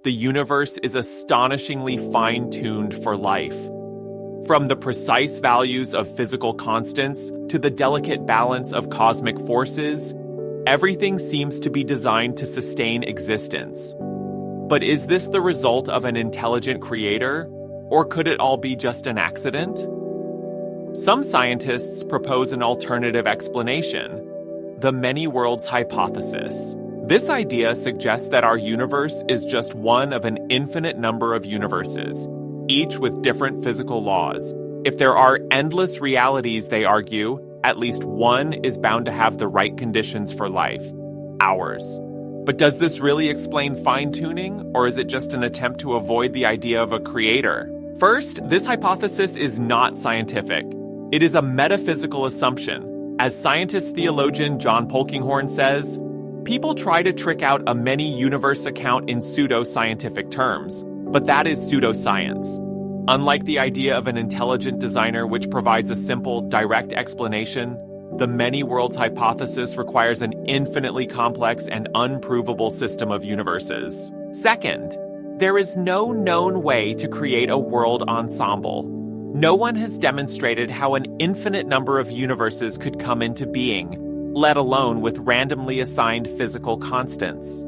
the universe is astonishingly fine-tuned for life. From the precise values of physical constants to the delicate balance of cosmic forces, everything seems to be designed to sustain existence. But is this the result of an intelligent creator, or could it all be just an accident? Some scientists propose an alternative explanation, the many worlds hypothesis. This idea suggests that our universe is just one of an infinite number of universes, each with different physical laws. If there are endless realities, they argue, at least one is bound to have the right conditions for life, ours. But does this really explain fine-tuning, or is it just an attempt to avoid the idea of a creator? First, this hypothesis is not scientific. It is a metaphysical assumption. As scientist theologian John Polkinghorne says, people try to trick out a many-universe account in pseudo-scientific terms, but that is pseudoscience. Unlike the idea of an intelligent designer which provides a simple, direct explanation, the many worlds hypothesis requires an infinitely complex and unprovable system of universes. Second, there is no known way to create a world ensemble. No one has demonstrated how an infinite number of universes could come into being, let alone with randomly assigned physical constants.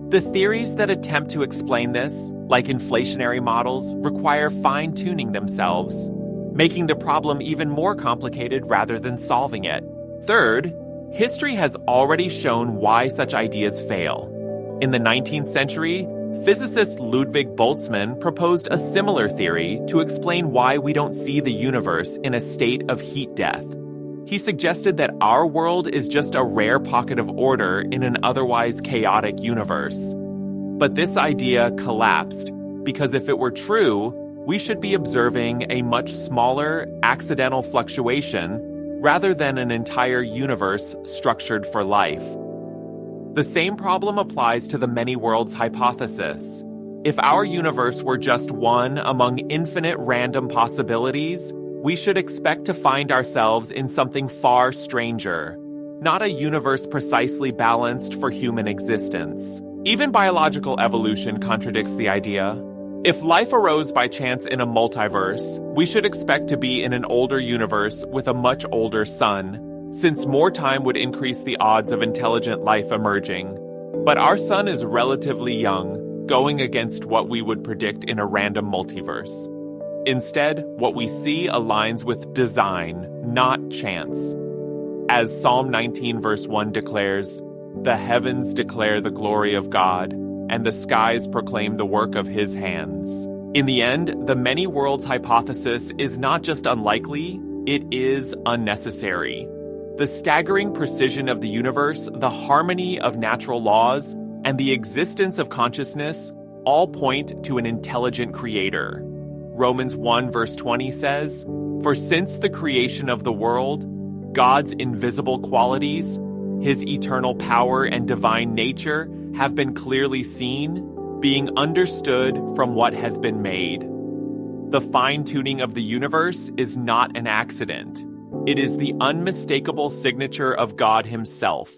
The theories that attempt to explain this, like inflationary models, require fine-tuning themselves, making the problem even more complicated rather than solving it. Third, history has already shown why such ideas fail. In the 19th century, physicist Ludwig Boltzmann proposed a similar theory to explain why we don't see the universe in a state of heat death. He suggested that our world is just a rare pocket of order in an otherwise chaotic universe. But this idea collapsed, because if it were true, we should be observing a much smaller, accidental fluctuation rather than an entire universe structured for life. The same problem applies to the many worlds hypothesis. If our universe were just one among infinite random possibilities, we should expect to find ourselves in something far stranger, not a universe precisely balanced for human existence. Even biological evolution contradicts the idea. If life arose by chance in a multiverse, we should expect to be in an older universe with a much older sun, since more time would increase the odds of intelligent life emerging. But our sun is relatively young, going against what we would predict in a random multiverse. Instead, what we see aligns with design, not chance. As Psalm 19 verse 1 declares, "The heavens declare the glory of God, and the skies proclaim the work of his hands." In the end, the many worlds hypothesis is not just unlikely, it is unnecessary. The staggering precision of the universe, the harmony of natural laws, and the existence of consciousness all point to an intelligent creator. Romans 1 verse 20 says, "For since the creation of the world, God's invisible qualities, his eternal power and divine nature have been clearly seen, being understood from what has been made." The fine-tuning of the universe is not an accident. It is the unmistakable signature of God himself.